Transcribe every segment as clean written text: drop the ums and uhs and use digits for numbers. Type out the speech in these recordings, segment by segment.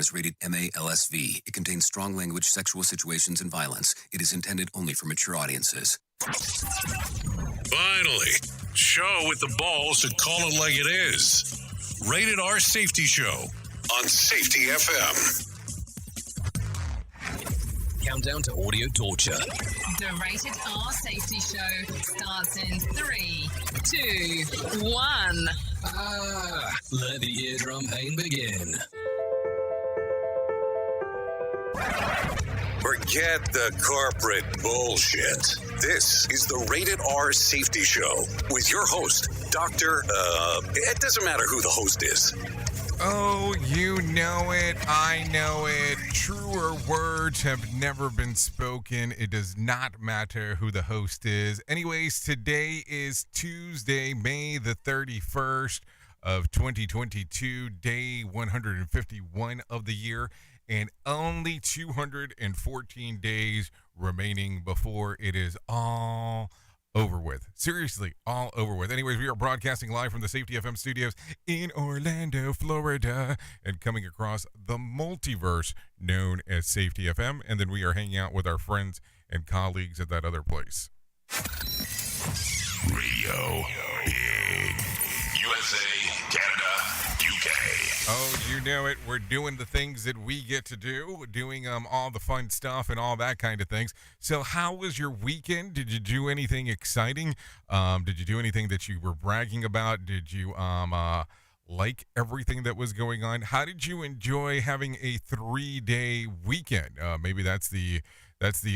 otherwise rated MALSV. It contains strong language, sexual situations, and violence. It is intended only for mature audiences. Finally, show with the balls to call it like it is. Rated R Safety Show on Safety FM. Countdown to audio torture. The Rated R Safety Show starts in 3, 2, 1. Let the eardrum pain begin. Forget the corporate bullshit. This is the Rated R Safety Show with your host, Dr. It doesn't matter who the host is. Oh, you know it. I know it. Truer words have never been spoken. It does not matter who the host is. Anyways, today is Tuesday, May the 31st of 2022, day 151 of the year, and only 214 days remaining before it is all over with. Seriously, all over with. Anyways, we are broadcasting live from the Safety FM studios in Orlando, Florida, and coming across the multiverse known as Safety FM, and then we are hanging out with our friends and colleagues at that other place. Radio in USA, Canada, UK. Oh, you know it. We're doing the things that we get to do, doing all the fun stuff and all that kind of things. So how was your weekend? Did you do anything exciting? Did you do anything that you were bragging about? Did you like everything that was going on? How did you enjoy having a 3-day weekend? Maybe that's the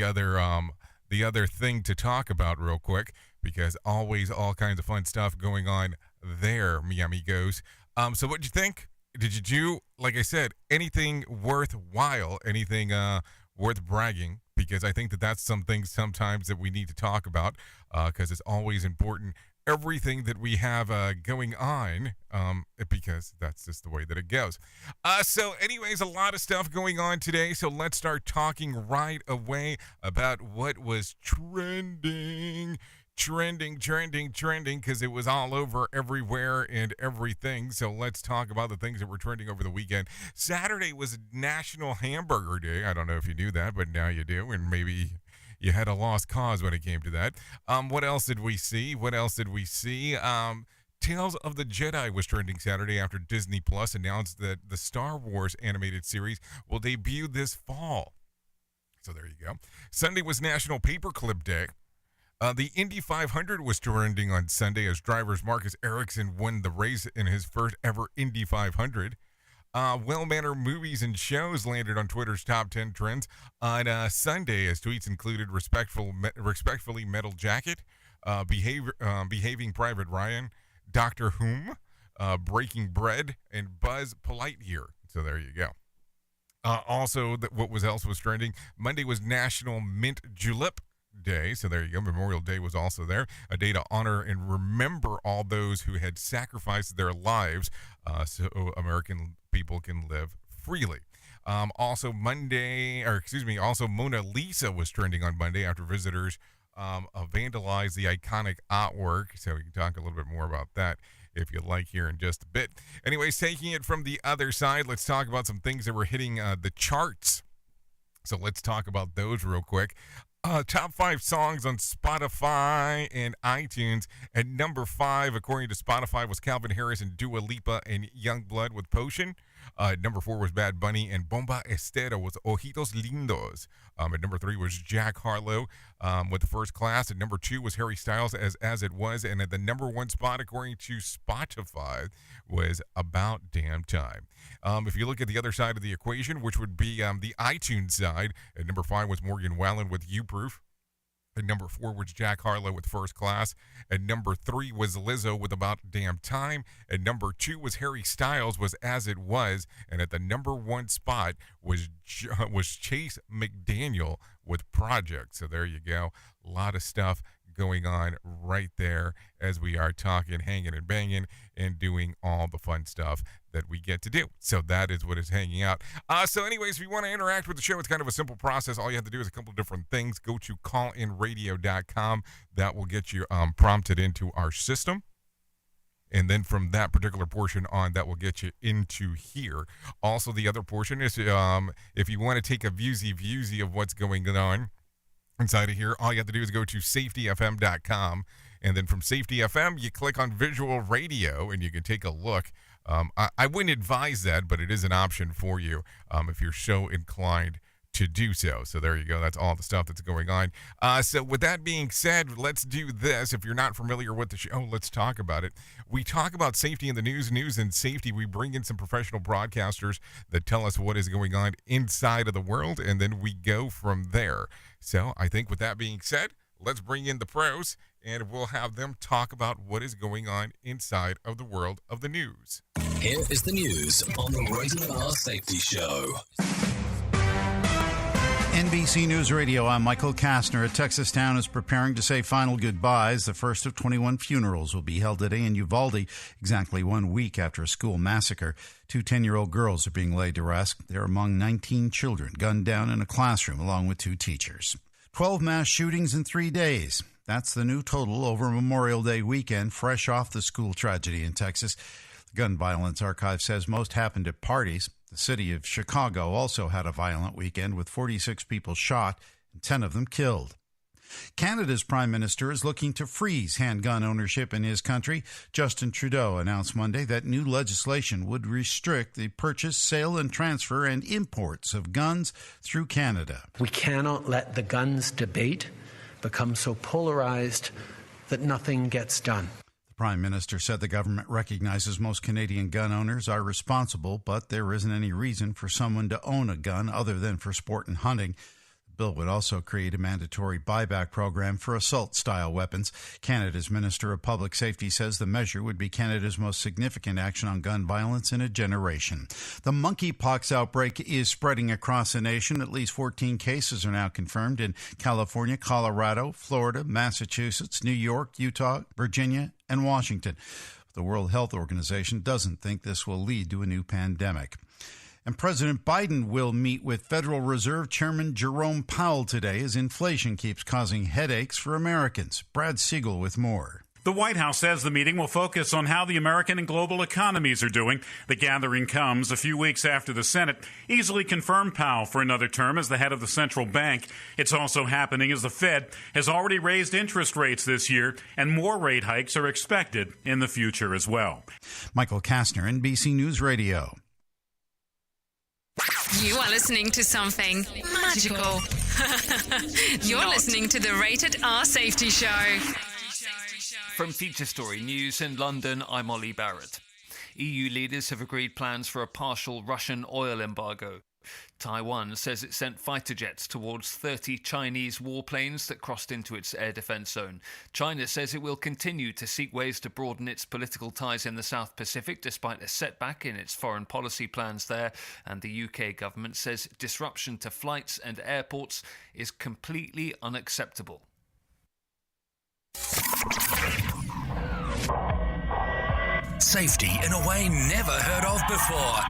other thing to talk about real quick, because always all kinds of fun stuff going on there, mi amigos. So what'd you think? Did you do, like I said, anything worthwhile, anything worth bragging? Because I think that that's something sometimes that we need to talk about, because it's always important, everything that we have going on, because that's just the way that it goes. So anyways, a lot of stuff going on today, so let's start talking right away about what was trending, because it was all over everywhere and everything. So let's talk about the things that were trending over the weekend. Saturday was National Hamburger Day. I don't know if you knew that, but now you do, and maybe you had a lost cause when it came to that. What else did we see? Tales of the Jedi was trending Saturday after Disney Plus announced that the Star Wars animated series will debut this fall. So there you go. Sunday was National Paperclip Day. The Indy 500 was trending on Sunday as drivers Marcus Ericsson won the race in his first ever Indy 500. Well-mannered movies and shows landed on Twitter's top 10 trends on Sunday, as tweets included Respectfully Metal Jacket, Behaving Private Ryan, Doctor Whom, Breaking Bread, and Buzz Lightyear. So there you go. Also, what else was trending? Monday was National Mint Julep Day, so there you go. Memorial Day was also there, a day to honor and remember all those who had sacrificed their lives so American people can live freely. Also Mona Lisa was trending on Monday after visitors vandalized the iconic artwork, so we can talk a little bit more about that if you'd like here in just a bit. Anyways, taking it from the other side, let's talk about some things that were hitting the charts. So let's talk about those real quick. Top 5 songs on Spotify and iTunes. At number 5, according to Spotify, was Calvin Harris and Dua Lipa and Youngblood with Potion. Number 4 was Bad Bunny and Bomba Estera with Ojitos Lindos. At number 3 was Jack Harlow with First Class. At number 2 was Harry Styles as It Was. And at the number 1 spot, according to Spotify, was About Damn Time. If you look at the other side of the equation, which would be the iTunes side, at number 5 was Morgan Wallen with You Proof. At number 4 was Jack Harlow with First Class. At number 3 was Lizzo with About Damn Time. At number 2 was Harry Styles was As It Was. And at the number 1 spot was Chase McDaniel with Project. So there you go. A lot of stuff going on right there as we are talking, hanging and banging and doing all the fun stuff that we get to do. So that is what is hanging out. So anyways, if you want to interact with the show, it's kind of a simple process. All you have to do is a couple of different things. Go to callinradio.com. That will get you prompted into our system. And then from that particular portion on, that will get you into here. Also, the other portion is if you want to take a viewsy of what's going on inside of here, all you have to do is go to safetyfm.com. And then from Safety FM, you click on Visual Radio, and you can take a look. I wouldn't advise that, but it is an option for you if you're so inclined to do so. So there you go. That's all the stuff that's going on. So with that being said, let's do this. If you're not familiar with the show, let's talk about it. We talk about safety in the news and safety. We bring in some professional broadcasters that tell us what is going on inside of the world, and then we go from there. So I think with that being said, let's bring in the pros, and we'll have them talk about what is going on inside of the world of the news. Here is the news on the Rated R Safety Show. NBC News Radio, I'm Michael Kastner. A Texas town is preparing to say final goodbyes. The first of 21 funerals will be held today in Uvalde, exactly 1 week after a school massacre. 2 10-year-old girls are being laid to rest. They're among 19 children gunned down in a classroom along with 2 teachers. 12 mass shootings in 3 days. That's the new total over Memorial Day weekend, fresh off the school tragedy in Texas. The Gun Violence Archive says most happened at parties. The city of Chicago also had a violent weekend with 46 people shot and 10 of them killed. Canada's Prime Minister is looking to freeze handgun ownership in his country. Justin Trudeau announced Monday that new legislation would restrict the purchase, sale, and transfer and imports of guns through Canada. We cannot let the guns debate become so polarized that nothing gets done. The Prime Minister said the government recognizes most Canadian gun owners are responsible, but there isn't any reason for someone to own a gun other than for sport and hunting. The bill would also create a mandatory buyback program for assault-style weapons. Canada's Minister of Public Safety says the measure would be Canada's most significant action on gun violence in a generation. The Monkey Pox outbreak is spreading across the nation. At least 14 cases are now confirmed in California, Colorado, Florida, Massachusetts, New York, Utah, Virginia, and Washington. The World Health Organization doesn't think this will lead to a new pandemic. And President Biden will meet with Federal Reserve Chairman Jerome Powell today as inflation keeps causing headaches for Americans. Brad Siegel with more. The White House says the meeting will focus on how the American and global economies are doing. The gathering comes a few weeks after the Senate easily confirmed Powell for another term as the head of the central bank. It's also happening as the Fed has already raised interest rates this year, and more rate hikes are expected in the future as well. Michael Kastner, NBC News Radio. You are listening to something magical. You're listening to the Rated R Safety Show. From Feature Story News in London, I'm Ollie Barrett. EU leaders have agreed plans for a partial Russian oil embargo. Taiwan says it sent fighter jets towards 30 Chinese warplanes that crossed into its air defense zone. China says it will continue to seek ways to broaden its political ties in the South Pacific despite a setback in its foreign policy plans there. And the UK government says disruption to flights and airports is completely unacceptable. Safety in a way never heard of before.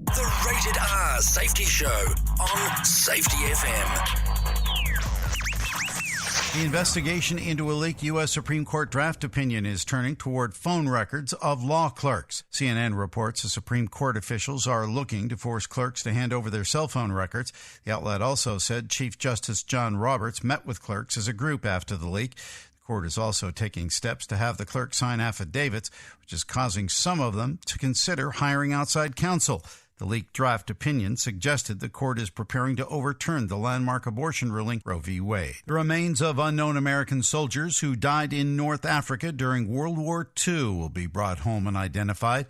The Rated R Safety Show on Safety FM. The investigation into a leaked U.S. Supreme Court draft opinion is turning toward phone records of law clerks. CNN reports the Supreme Court officials are looking to force clerks to hand over their cell phone records. The outlet also said Chief Justice John Roberts met with clerks as a group after the leak. The court is also taking steps to have the clerks sign affidavits, which is causing some of them to consider hiring outside counsel. The leaked draft opinion suggested the court is preparing to overturn the landmark abortion ruling Roe v. Wade. The remains of unknown American soldiers who died in North Africa during World War II will be brought home and identified.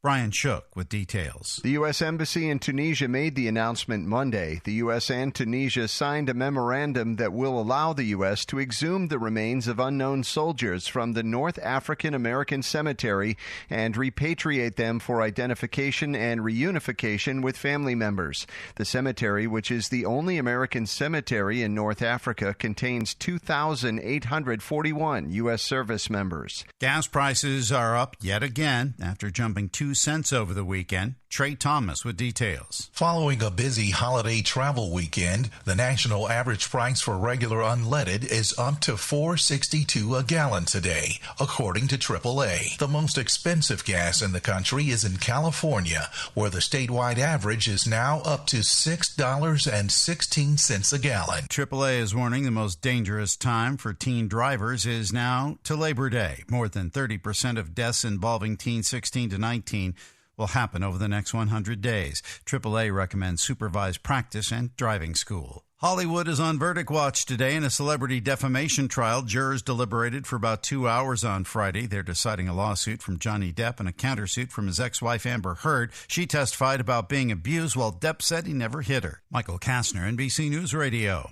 Brian Shook with details. The U.S. Embassy in Tunisia made the announcement Monday. The U.S. and Tunisia signed a memorandum that will allow the U.S. to exhume the remains of unknown soldiers from the North African American Cemetery and repatriate them for identification and reunification with family members. The cemetery, which is the only American cemetery in North Africa, contains 2,841 U.S. service members. Gas prices are up yet again after jumping 2 cents over the weekend. Trey Thomas with details. Following a busy holiday travel weekend, the national average price for regular unleaded is up to $4.62 a gallon today, according to AAA. The most expensive gas in the country is in California, where the statewide average is now up to $6.16 a gallon. AAA is warning the most dangerous time for teen drivers is now to Labor Day. More than 30% of deaths involving teens 16 to 19 will happen over the next 100 days. AAA recommends supervised practice and driving school. Hollywood is on verdict watch today in a celebrity defamation trial. Jurors deliberated for about 2 hours on Friday. They're deciding a lawsuit from Johnny Depp and a countersuit from his ex-wife Amber Heard. She testified about being abused while Depp said he never hit her. Michael Kastner, NBC News Radio.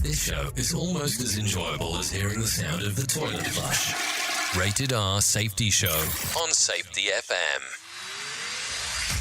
This show is almost as enjoyable as hearing the sound of the toilet flush. Rated R Safety Show on Safety FM.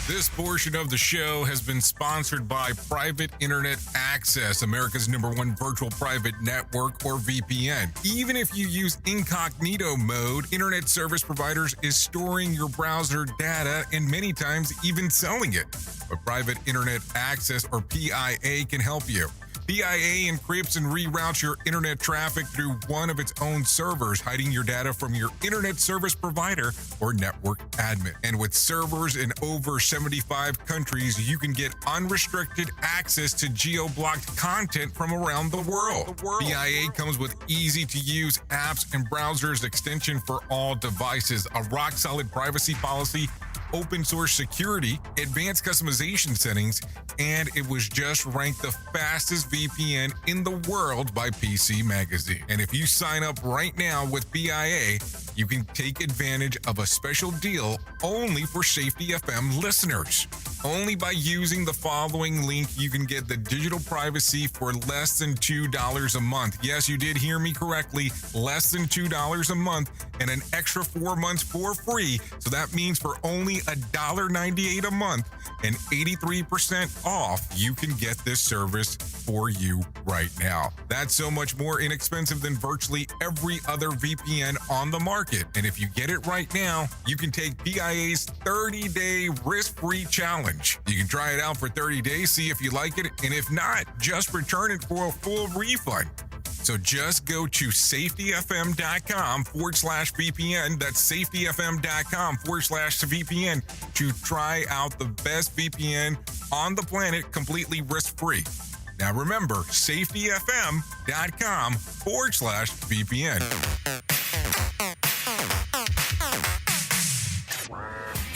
This portion of the show has been sponsored by Private Internet Access, America's #1 virtual private network, or VPN. Even if you use incognito mode, internet service providers is storing your browser data and many times even selling it. But Private Internet Access, or PIA, can help you. PIA encrypts and reroutes your internet traffic through one of its own servers, hiding your data from your internet service provider or network admin. And with servers in over 75 countries, you can get unrestricted access to geo-blocked content from around the world. PIA comes with easy-to-use apps and browsers extension for all devices, a rock-solid privacy policy, open source security, advanced customization settings, and it was just ranked the fastest VPN in the world by PC Magazine. And if you sign up right now with PIA, you can take advantage of a special deal only for Safety FM listeners. Only by using the following link, you can get the digital privacy for less than $2 a month. Yes, you did hear me correctly, less than $2 a month, and an extra 4 months for free. So that means for only $1.98 a month and 83% off, you can get this service for you right now. That's so much more inexpensive than virtually every other VPN on the market. And if you get it right now, you can take PIA's 30-day risk-free challenge. You can try it out for 30 days, see if you like it, and if not, just return it for a full refund. So just go to safetyfm.com/VPN. That's safetyfm.com/VPN to try out the best VPN on the planet completely risk-free. Now remember, safetyfm.com/VPN.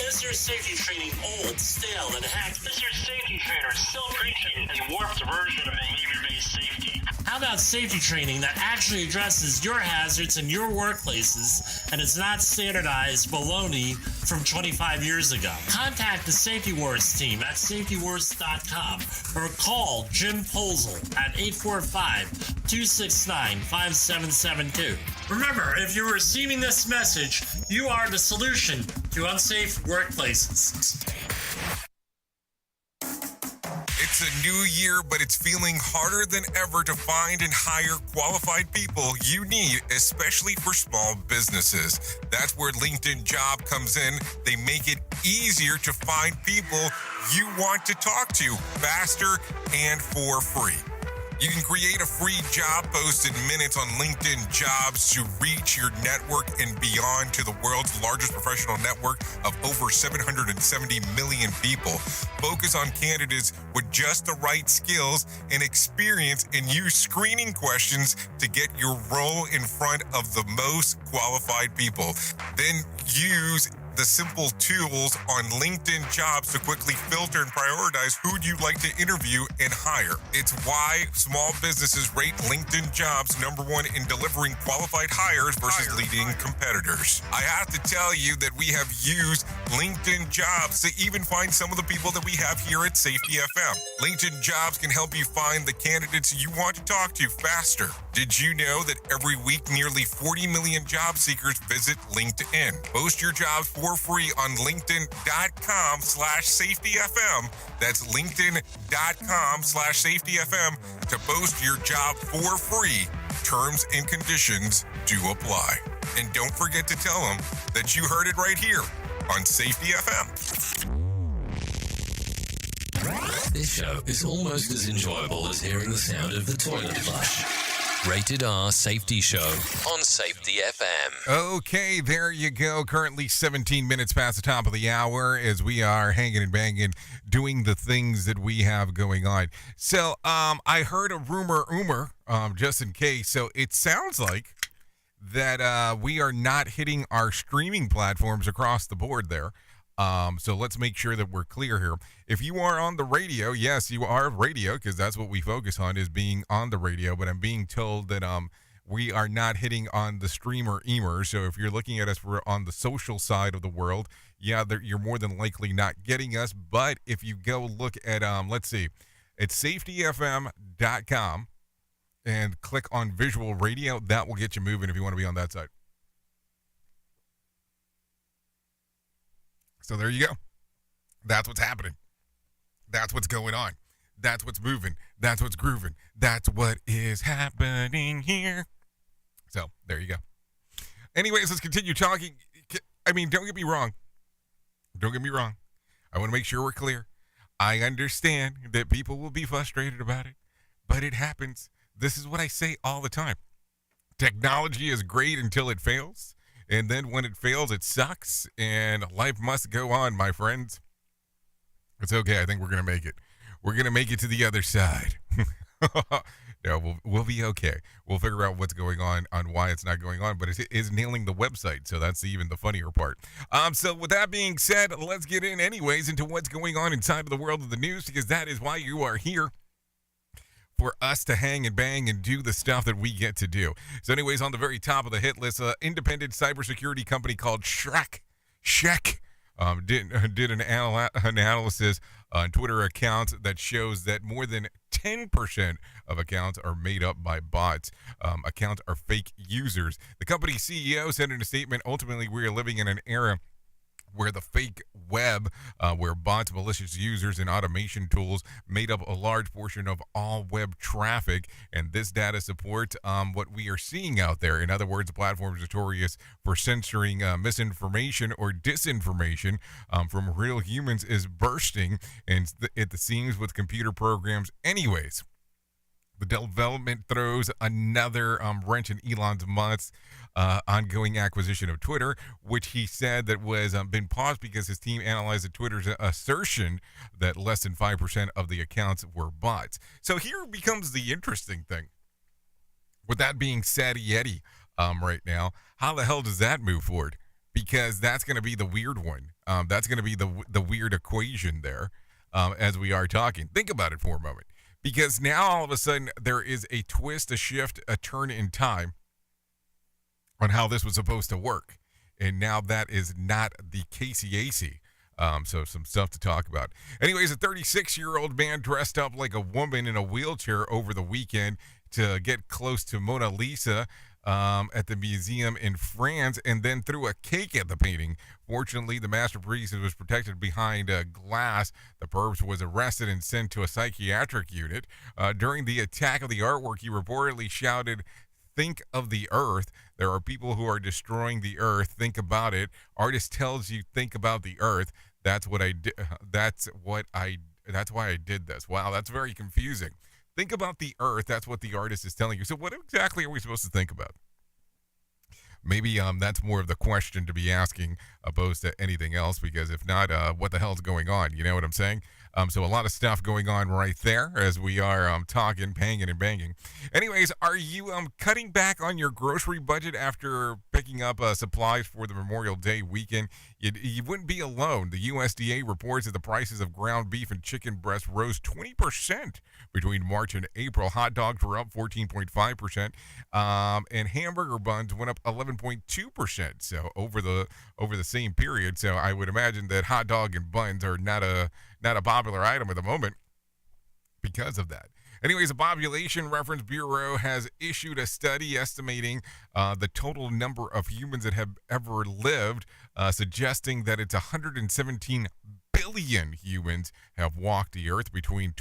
Is your safety training old, stale, and hacked? Is your safety trainer still preaching a warped version of behavior-based safety? How about safety training that actually addresses your hazards in your workplaces and is not standardized baloney from 25 years ago? Contact the Safety Wars team at safetywars.com or call Jim Posel at 845-269-5772. Remember, if you're receiving this message, you are the solution to unsafe workplaces. It's a new year, but it's feeling harder than ever to find and hire qualified people you need, especially for small businesses. That's where LinkedIn Job comes in. They make it easier to find people you want to talk to faster and for free. You can create a free job post in minutes on LinkedIn Jobs to reach your network and beyond to the world's largest professional network of over 770 million people. Focus on candidates with just the right skills and experience and use screening questions to get your role in front of the most qualified people. Then use the simple tools on LinkedIn Jobs to quickly filter and prioritize who'd you like to interview and hire. It's why small businesses rate LinkedIn Jobs #1 in delivering qualified hires versus leading competitors. I have to tell you that we have used LinkedIn Jobs to even find some of the people that we have here at Safety FM. LinkedIn Jobs can help you find the candidates you want to talk to faster. Did you know that every week nearly 40 million job seekers visit LinkedIn? Post your jobs for free on linkedin.com/safetyfm. That's linkedin.com/safetyfm to post your job for free. Terms and conditions do apply. And don't forget to tell them that you heard it right here on Safety FM. This show is almost as enjoyable as hearing the sound of the toilet flush. Rated R Safety Show on Safety FM. Okay, there you go. Currently 17 minutes past the top of the hour as we are hanging and banging, doing the things that we have going on. So, I heard a rumor, just in case. So it sounds like that we are not hitting our streaming platforms across the board there. So let's make sure that we're clear here. If you are on the radio, yes, you are radio, because that's what we focus on, is being on the radio. But I'm being told that we are not hitting on the streamer emer. So if you're looking at us on the social side of the world, yeah, you're more than likely not getting us. But if you go look at, let's see, it's safetyfm.com and click on visual radio, that will get you moving if you want to be on that side. So there you go. That's what's happening. That's what's going on. That's what's moving. That's what's grooving. That's what is happening here. So there you go. Anyways, let's continue talking. I mean, don't get me wrong. Don't get me wrong. I want to make sure we're clear. I understand that people will be frustrated about it, but it happens. This is what I say all the time. Technology is great until it fails. And then when it fails, it sucks, and life must go on, my friends. It's okay. I think we're going to make it. We're going to make it to the other side. No, we'll be okay. We'll figure out what's going on why it's not going on, but it is nailing the website, so that's even the funnier part. So with that being said, let's get in anyways into what's going on inside of the world of the news, because that is why you are here. For us to hang and bang and do the stuff that we get to do. So anyways, on the very top of the hit list, independent cybersecurity company called Sheck did an analysis on Twitter accounts that shows that more than 10% of accounts are made up by bots. Accounts are fake users. The company CEO said in a statement, ultimately, we are living in an era where the fake web, where bots, malicious users, and automation tools made up a large portion of all web traffic, and this data supports what we are seeing out there. In other words, the platform is notorious for censoring misinformation or disinformation from real humans is bursting at the seams with computer programs anyways. The development throws another wrench in Elon Musk's ongoing acquisition of Twitter, which he said that was been paused because his team analyzed Twitter's assertion that less than 5% of the accounts were bots. So here becomes the interesting thing. With that being said, Yeti, right now, how the hell does that move forward? Because that's going to be the weird one. That's going to be the weird equation there as we are talking. Think about it for a moment. Because now all of a sudden there is a twist, a shift, a turn in time on how this was supposed to work. And now that is not the KCAC. So some stuff to talk about. Anyways, a 36-year-old man dressed up like a woman in a wheelchair over the weekend to get close to Mona Lisa at the museum in France, and then threw a cake at the painting. Fortunately, the masterpiece was protected behind glass. The perp was arrested and sent to a psychiatric unit. During the attack of the artwork, he reportedly shouted, "Think of the earth. There are people who are destroying the earth. Think about it. Artist tells you, think about the earth. That's what I did. That's why I did this." Wow, that's very confusing. Think about the earth. That's what the artist is telling you. So what exactly are we supposed to think about? Maybe that's more of the question to be asking opposed to anything else, because if not, what the hell's going on? You know what I'm saying? So a lot of stuff going on right there as we are talking, hanging, and banging. Anyways, are you cutting back on your grocery budget after picking up supplies for the Memorial Day weekend? You wouldn't be alone. The USDA reports that the prices of ground beef and chicken breast rose 20% between March and April. Hot dogs were up 14.5%, and hamburger buns went up 11.2%. So over the same period. So I would imagine that hot dog and buns are not a popular item at the moment because of that. Anyways, the Population Reference Bureau has issued a study estimating the total number of humans that have ever lived, suggesting that it's 117 billion humans have walked the earth between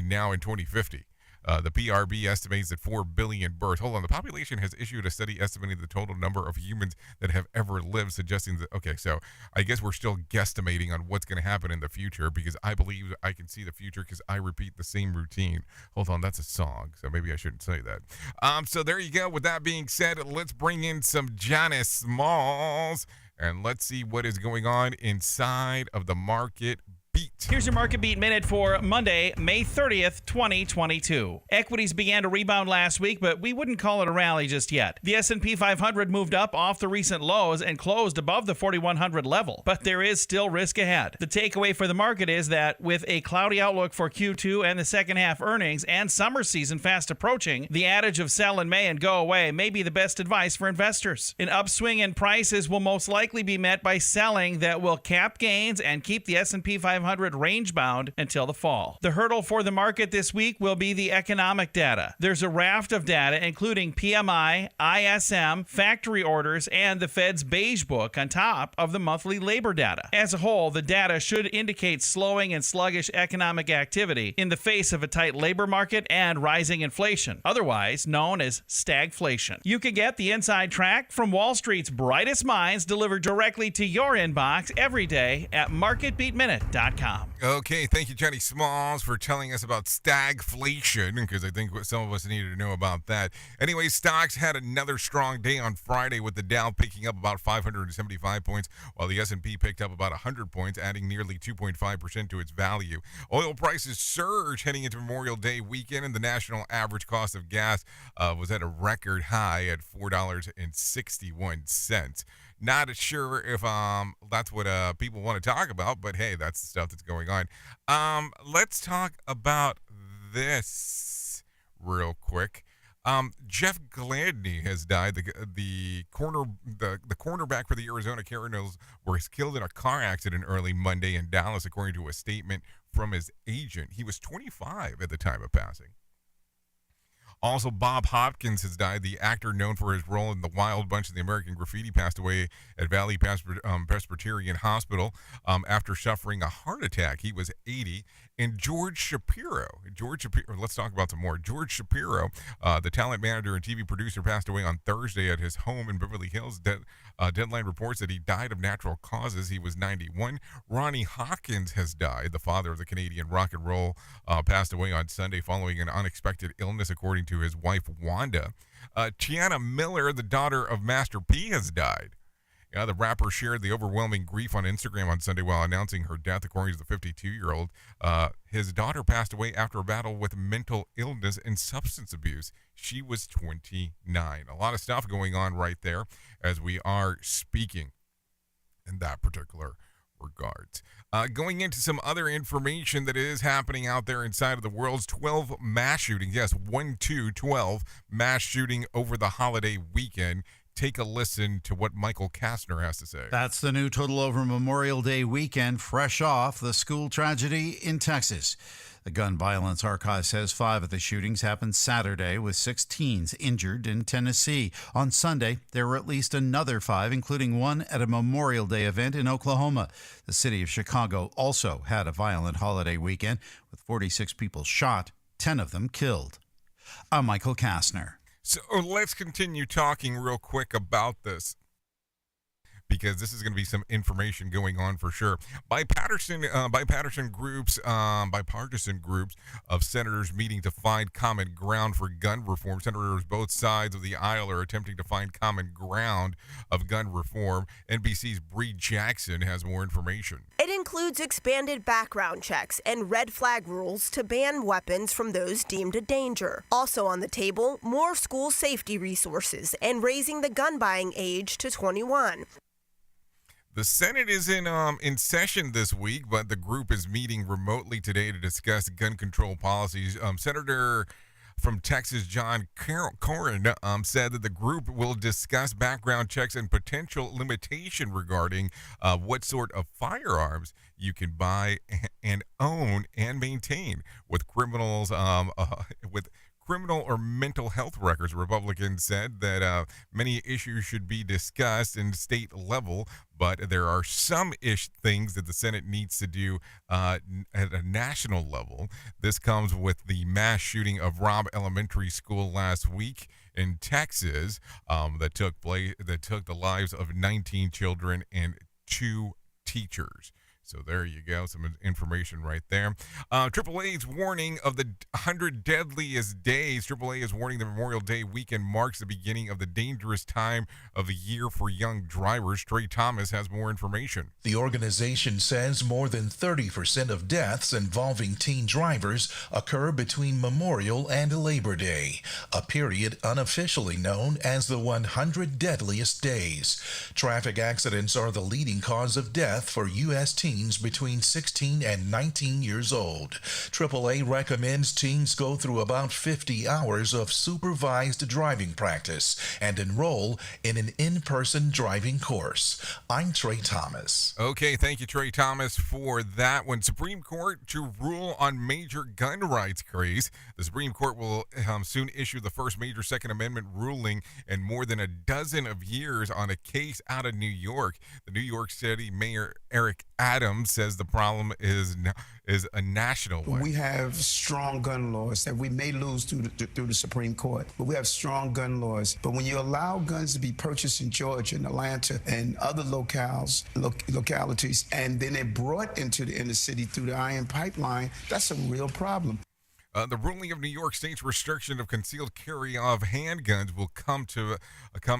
now and 2050. The PRB estimates that 4 billion births. Hold on. The population has issued a study estimating the total number of humans that have ever lived, suggesting that, okay, so I guess we're still guesstimating on what's going to happen in the future because I believe I can see the future because I repeat the same routine. Hold on. That's a song, so maybe I shouldn't say that. So there you go. With that being said, let's bring in some Johnny Smalls and let's see what is going on inside of the market beat. Here's your market beat minute for Monday, May 30th, 2022. Equities began to rebound last week, but we wouldn't call it a rally just yet. The S&P 500 moved up off the recent lows and closed above the 4,100 level, but there is still risk ahead. The takeaway for the market is that with a cloudy outlook for Q2 and the second half earnings and summer season fast approaching, the adage of sell in May and go away may be the best advice for investors. An upswing in prices will most likely be met by selling that will cap gains and keep the S&P 500 range bound until the fall. The hurdle for the market this week will be the economic data. There's a raft of data including PMI, ISM, factory orders, and the Fed's beige book on top of the monthly labor data. As a whole, the data should indicate slowing and sluggish economic activity in the face of a tight labor market and rising inflation, otherwise known as stagflation. You can get the inside track from Wall Street's brightest minds delivered directly to your inbox every day at marketbeatminute.com. Okay, thank you, Johnny Smalls, for telling us about stagflation, because I think some of us needed to know about that. Anyway, stocks had another strong day on Friday with the Dow picking up about 575 points, while the S&P picked up about 100 points, adding nearly 2.5% to its value. Oil prices surged heading into Memorial Day weekend, and the national average cost of gas was at a record high at $4.61. Not sure if that's what people want to talk about, but hey, that's the stuff that's going on. Let's talk about this real quick. Jeff Gladney has died. The cornerback for the Arizona Cardinals was killed in a car accident early Monday in Dallas, according to a statement from his agent. He was 25 at the time of passing. Also, Bob Hopkins has died. The actor known for his role in The Wild Bunch of the American Graffiti passed away at Valley Presbyterian Hospital after suffering a heart attack. He was 80. And George Shapiro, let's talk about some more. George Shapiro, the talent manager and TV producer, passed away on Thursday at his home in Beverly Hills. Deadline reports that he died of natural causes. He was 91. Ronnie Hawkins has died. The father of the Canadian rock and roll passed away on Sunday following an unexpected illness, according to his wife, Wanda. Tiana Miller, the daughter of Master P, has died. The rapper shared the overwhelming grief on Instagram on Sunday while announcing her death, according to the 52-year-old. His daughter passed away after a battle with mental illness and substance abuse. She was 29. A lot of stuff going on right there as we are speaking in that particular regards. Going into some other information that is happening out there inside of the world's 12 mass shootings. Yes, 12 mass shooting over the holiday weekend. Take a listen to what Michael Kastner has to say. That's the new total over Memorial Day weekend, fresh off the school tragedy in Texas. The Gun Violence Archive says 5 of the shootings happened Saturday, with 6 teens injured in Tennessee. On Sunday, there were at least another 5, including one at a Memorial Day event in Oklahoma. The city of Chicago also had a violent holiday weekend, with 46 people shot, 10 of them killed. I'm Michael Kastner. So let's continue talking real quick about this, because this is going to be some information going on for sure. Bipartisan groups of senators meeting to find common ground for gun reform. Senators both sides of the aisle are attempting to find common ground of gun reform. NBC's Bree Jackson has more information. It includes expanded background checks and red flag rules to ban weapons from those deemed a danger. Also on the table, more school safety resources and raising the gun buying age to 21. The Senate is in session this week, but the group is meeting remotely today to discuss gun control policies. Senator from Texas, John Cornyn, said that the group will discuss background checks and potential limitation regarding what sort of firearms you can buy and own and maintain, with criminals criminal or mental health records. Republicans said that many issues should be discussed in state level, but there are some things that the Senate needs to do at a national level. This comes with the mass shooting of Robb Elementary School last week in Texas that took the lives of 19 children and 2 teachers. So there you go, some information right there. AAA's warning of the 100 deadliest days. AAA is warning the Memorial Day weekend marks the beginning of the dangerous time of the year for young drivers. Trey Thomas has more information. The organization says more than 30% of deaths involving teen drivers occur between Memorial and Labor Day, a period unofficially known as the 100 deadliest days. Traffic accidents are the leading cause of death for U.S. teens between 16 and 19 years old. AAA recommends teens go through about 50 hours of supervised driving practice and enroll in an in-person driving course. I'm Trey Thomas. Okay, thank you, Trey Thomas, for that one. Supreme Court to rule on major gun rights craze. The Supreme Court will soon issue the first major Second Amendment ruling in more than a dozen of years on a case out of New York. The New York City Mayor Eric Adams says the problem is a national one. We have strong gun laws that we may lose through the Supreme Court, but we have strong gun laws. But when you allow guns to be purchased in Georgia and Atlanta and other localities, and then they're brought into the inner city through the iron pipeline, that's a real problem. The ruling of New York State's restriction of concealed carry of handguns will come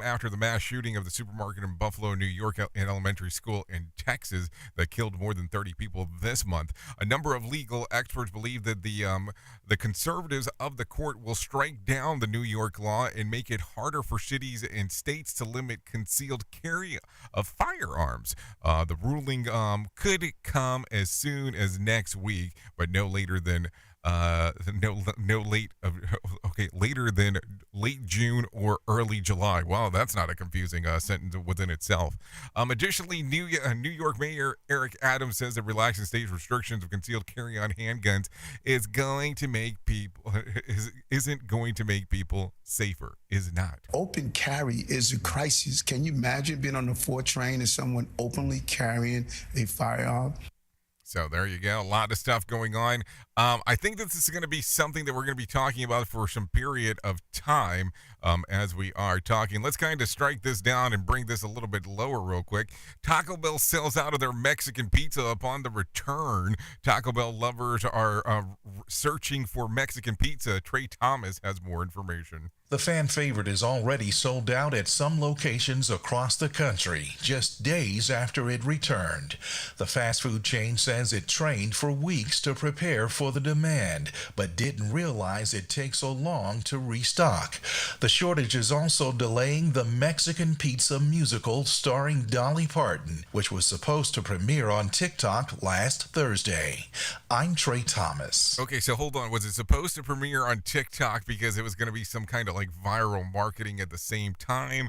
after the mass shooting of the supermarket in Buffalo, New York, and elementary school in Texas that killed more than 30 people this month. A number of legal experts believe that the conservatives of the court will strike down the New York law and make it harder for cities and states to limit concealed carry of firearms. The ruling could come as soon as next week, but no later than later than late June or early July. Wow, that's not a confusing sentence within itself. Additionally, New York Mayor Eric Adams says that relaxing state restrictions of concealed carry on handguns isn't going to make people safer. Is not. Open carry is a crisis. Can you imagine being on the 4 train and someone openly carrying a firearm? So there you go. A lot of stuff going on. I think this is going to be something that we're going to be talking about for some period of time as we are talking. Let's kind of strike this down and bring this a little bit lower real quick. Taco Bell sells out of their Mexican pizza upon the return. Taco Bell lovers are searching for Mexican pizza. Trey Thomas has more information. The fan favorite is already sold out at some locations across the country, just days after it returned. The fast food chain says it trained for weeks to prepare for the demand, but didn't realize it takes so long to restock. The shortage is also delaying the Mexican Pizza musical starring Dolly Parton, which was supposed to premiere on TikTok last Thursday. I'm Trey Thomas. Okay, so hold on. Was it supposed to premiere on TikTok because it was going to be some kind of like viral marketing at the same time,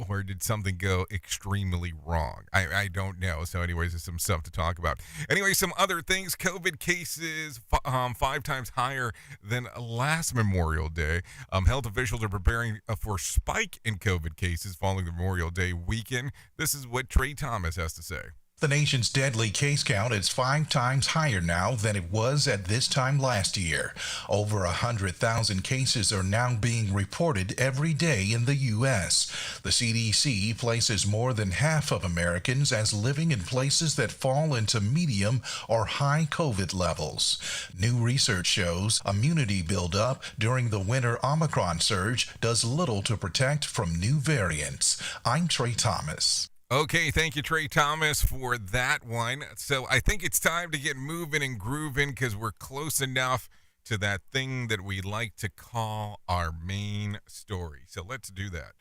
or did something go extremely wrong? I don't know. So anyways, there's some stuff to talk about. Anyway, some other things. COVID cases 5 times higher than last Memorial Day. Health officials are preparing for a spike in COVID cases following the Memorial Day weekend. This is what Trey Thomas has to say. The nation's deadly case count is 5 times higher now than it was at this time last year. Over 100,000 cases are now being reported every day in the U.S. The CDC places more than half of Americans as living in places that fall into medium or high COVID levels. New research shows immunity buildup during the winter Omicron surge does little to protect from new variants. I'm Trey Thomas. Okay, thank you, Trey Thomas, for that one. So I think it's time to get moving and grooving because we're close enough to that thing that we like to call our main story. So let's do that.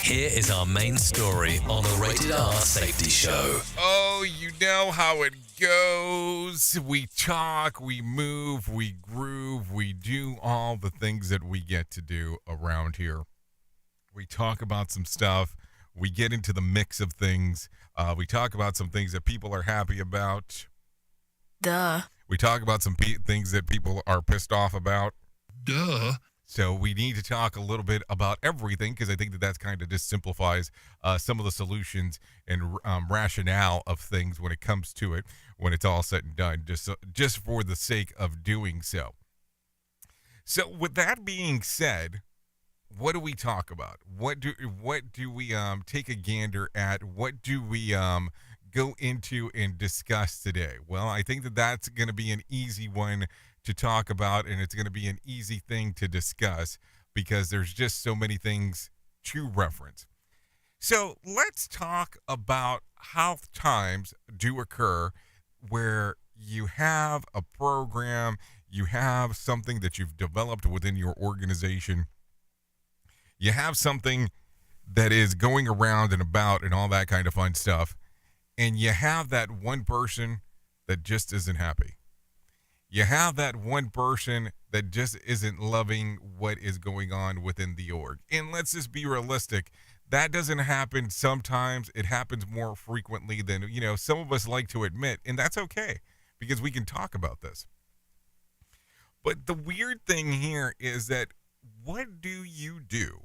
Here is our main story on the Rated R Safety Show. Oh, you know how it goes. We talk, we move, we groove, we do all the things that we get to do around here. We talk about some stuff. We get into the mix of things. We talk about some things that people are happy about. Duh. We talk about some things that people are pissed off about. Duh. So we need to talk a little bit about everything, because I think that that's kind of just simplifies some of the solutions and rationale of things when it comes to it, when it's all said and done, just for the sake of doing so. So with that being said, what do we talk about? What do we take a gander at? What do we go into and discuss today? Well, I think that that's going to be an easy one to talk about, and it's going to be an easy thing to discuss because there's just so many things to reference. So let's talk about how times do occur where you have a program, you have something that you've developed within your organization, you have something that is going around and about and all that kind of fun stuff, and you have that one person that just isn't happy. You have that one person that just isn't loving what is going on within the org. And let's just be realistic. That doesn't happen sometimes. It happens more frequently than, some of us like to admit, and that's okay because we can talk about this. But the weird thing here is that what do you do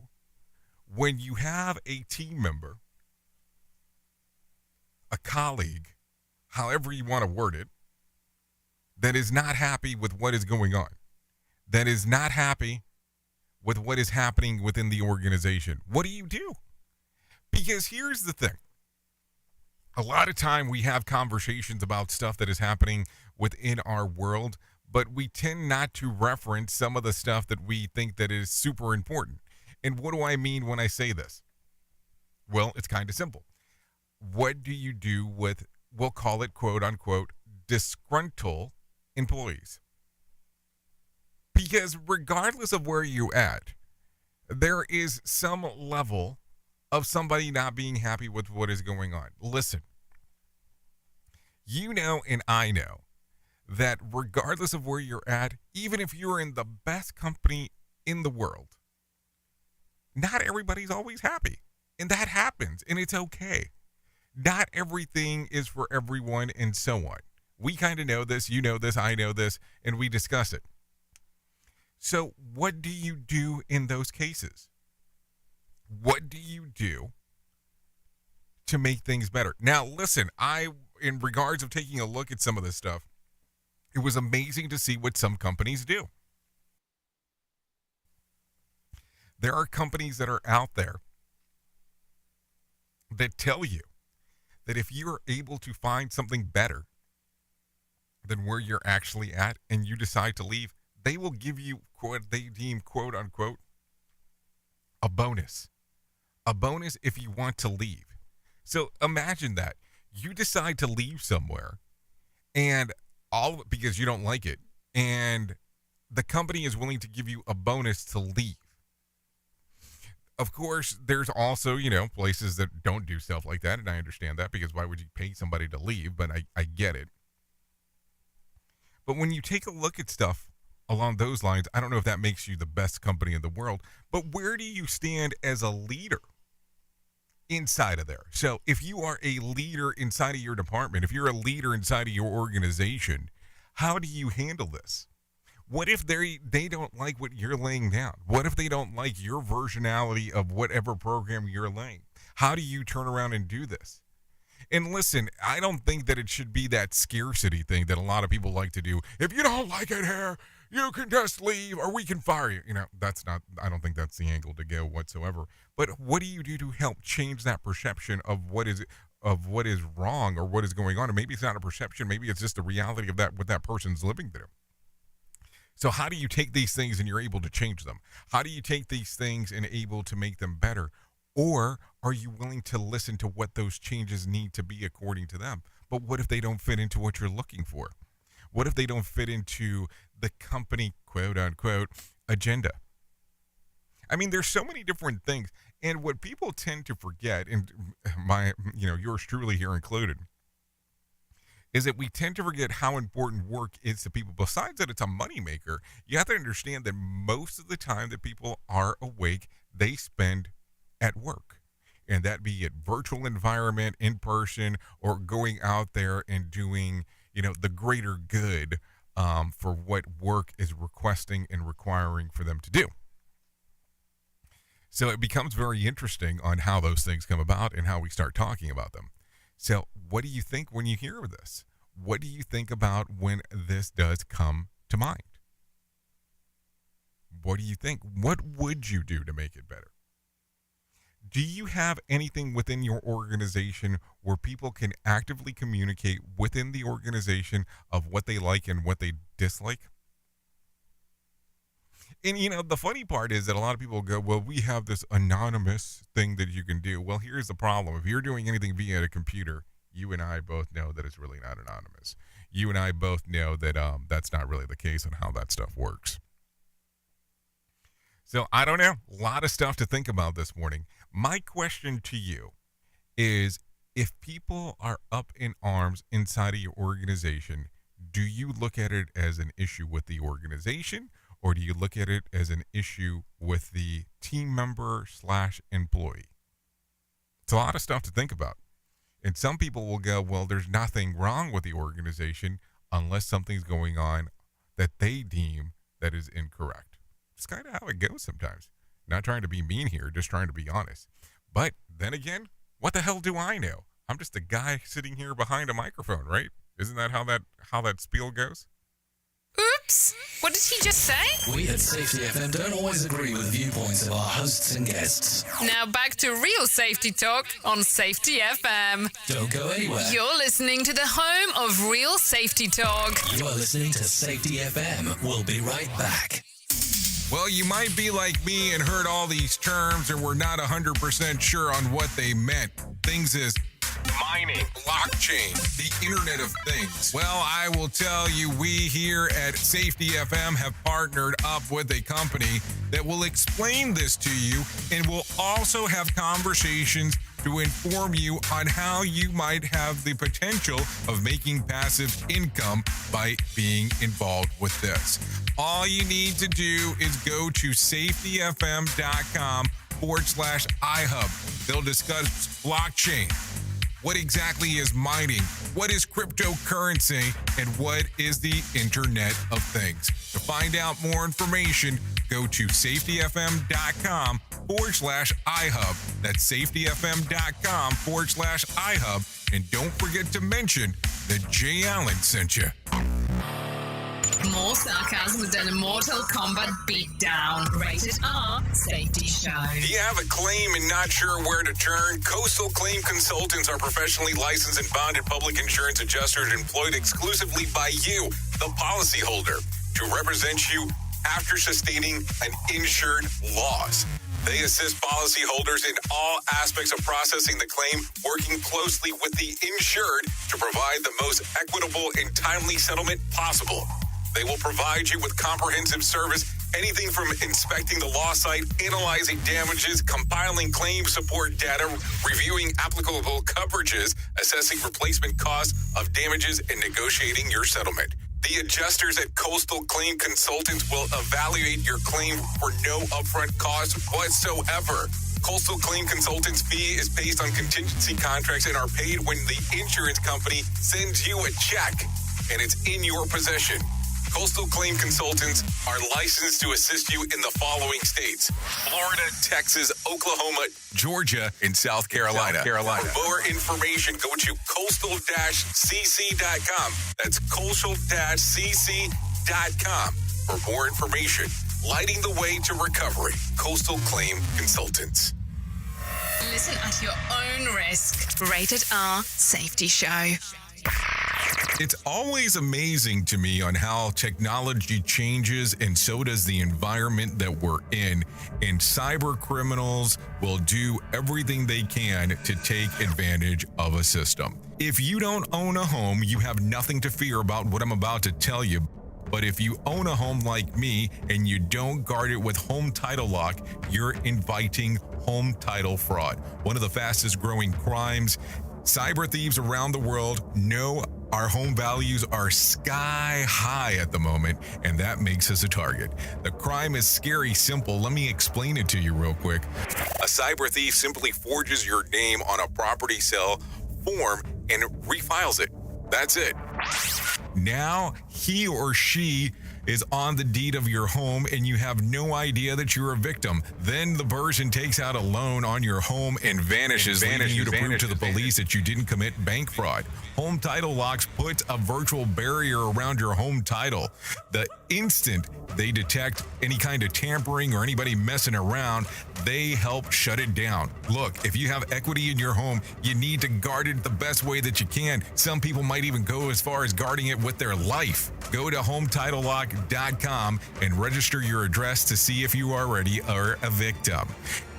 when you have a team member, a colleague, however you want to word it, that is not happy with what is going on, that is not happy with what is happening within the organization? What do you do? Because here's the thing. A lot of time we have conversations about stuff that is happening within our world, but we tend not to reference some of the stuff that we think that is super important. And what do I mean when I say this? Well, it's kind of simple. What do you do with, we'll call it quote unquote, disgruntled employees? Because regardless of where you're at, there is some level of somebody not being happy with what is going on. Listen, you know and I know that regardless of where you're at, even if you're in the best company in the world, not everybody's always happy. And that happens, and it's okay. Not everything is for everyone, and so on. We kind of know this, you know this, I know this, and we discuss it. So what do you do in those cases? What do you do to make things better? Now, listen, in regards of taking a look at some of this stuff, it was amazing to see what some companies do. There are companies that are out there that tell you that if you're able to find something better than where you're actually at and you decide to leave, they will give you what they deem quote unquote a bonus. A bonus if you want to leave. So imagine that. You decide to leave somewhere and all because you don't like it, and the company is willing to give you a bonus to leave. Of course, there's also, places that don't do stuff like that, and I understand that because why would you pay somebody to leave? But I get it. But when you take a look at stuff along those lines, I don't know if that makes you the best company in the world, but where do you stand as a leader inside of there? So if you are a leader inside of your department, if you're a leader inside of your organization, how do you handle this? What if they don't like what you're laying down? What if they don't like your versionality of whatever program you're laying? How do you turn around and do this? And listen, I don't think that it should be that scarcity thing that a lot of people like to do. If you don't like it here, you can just leave or we can fire you. I don't think that's the angle to go whatsoever. But what do you do to help change that perception of what is wrong or what is going on? And maybe it's not a perception. Maybe it's just the reality of that, what that person's living through. So how do you take these things and you're able to change them? How do you take these things and able to make them better? Or are you willing to listen to what those changes need to be according to them? But what if they don't fit into what you're looking for? What if they don't fit into the company, quote unquote, agenda? I mean, there's so many different things. And what people tend to forget, and yours truly here included, is that we tend to forget how important work is to people. Besides that it's a moneymaker, you have to understand that most of the time that people are awake, they spend at work. And that be it virtual environment, in person, or going out there and doing, the greater good for what work is requesting and requiring for them to do. So it becomes very interesting on how those things come about and how we start talking about them. So what do you think when you hear this? What do you think about when this does come to mind? What do you think? What would you do to make it better? Do you have anything within your organization where people can actively communicate within the organization of what they like and what they dislike? And, the funny part is that a lot of people go, well, we have this anonymous thing that you can do. Well, here's the problem. If you're doing anything via a computer, you and I both know that it's really not anonymous. You and I both know that that's not really the case on how that stuff works. So I don't know. A lot of stuff to think about this morning. My question to you is, if people are up in arms inside of your organization, do you look at it as an issue with the organization, or do you look at it as an issue with the team member / employee? It's a lot of stuff to think about. And some people will go, well, there's nothing wrong with the organization unless something's going on that they deem that is incorrect. It's kind of how it goes sometimes. Not trying to be mean here, just trying to be honest. But then again, what the hell do I know? I'm just a guy sitting here behind a microphone, right? Isn't that how that spiel goes? Oops! What did he just say? We at Safety FM don't always agree with viewpoints of our hosts and guests. Now back to real safety talk on Safety FM. Don't go anywhere. You're listening to the home of real safety talk. You are listening to Safety FM. We'll be right back. Well, you might be like me and heard all these terms and were not 100% sure on what they meant. Things as mining, blockchain, the Internet of Things. Well, I will tell you, we here at Safety FM have partnered up with a company that will explain this to you and will also have conversations to inform you on how you might have the potential of making passive income by being involved with this. All you need to do is go to safetyfm.com/iHub. They'll discuss blockchain. What exactly is mining? What is cryptocurrency? And what is the Internet of Things? To find out more information, go to safetyfm.com/iHub. That's safetyfm.com/iHub. And don't forget to mention that Jay Allen sent you. More sarcasm than a Mortal Kombat beatdown. Rated R Safety Show. Do you have a claim and not sure where to turn? Coastal Claim Consultants are professionally licensed and bonded public insurance adjusters employed exclusively by you, the policyholder, to represent you after sustaining an insured loss. They assist policyholders in all aspects of processing the claim, working closely with the insured to provide the most equitable and timely settlement possible. They will provide you with comprehensive service, anything from inspecting the loss site, analyzing damages, compiling claim support data, reviewing applicable coverages, assessing replacement costs of damages, and negotiating your settlement. The adjusters at Coastal Claim Consultants will evaluate your claim for no upfront cost whatsoever. Coastal Claim Consultants' fee is based on contingency contracts and are paid when the insurance company sends you a check and it's in your possession. Coastal Claim Consultants are licensed to assist you in the following states: Florida, Texas, Oklahoma, Georgia, and South Carolina. For more information, go to coastal-cc.com. That's coastal-cc.com. For more information, lighting the way to recovery. Coastal Claim Consultants. Listen at your own risk. Rated R Safety Show. It's always amazing to me on how technology changes, and so does the environment that we're in. And cyber criminals will do everything they can to take advantage of a system. If you don't own a home, you have nothing to fear about what I'm about to tell you. But if you own a home like me and you don't guard it with home title lock, you're inviting home title fraud. One of the fastest growing crimes. Cyber thieves around the world know our home values are sky high at the moment, and that makes us a target. The crime is scary simple. Let me explain it to you real quick. A cyber thief simply forges your name on a property sale form and refiles it. That's it. Now he or she is on the deed of your home and you have no idea that you're a victim. Then the person takes out a loan on your home and vanishes, leaving you to prove to the police that you didn't commit bank fraud. Home Title Locks puts a virtual barrier around your home title. The instant they detect any kind of tampering or anybody messing around, they help shut it down. Look, if you have equity in your home, you need to guard it the best way that you can. Some people might even go as far as guarding it with their life. Go to HometitleLock.com and register your address to see if you already are a victim.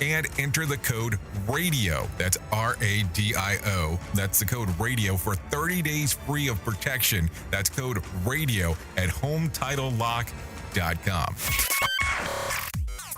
And enter the code RADIO. That's RADIO. That's the code RADIO for 30 days free of protection. That's code RADIO at HometitleLock.com.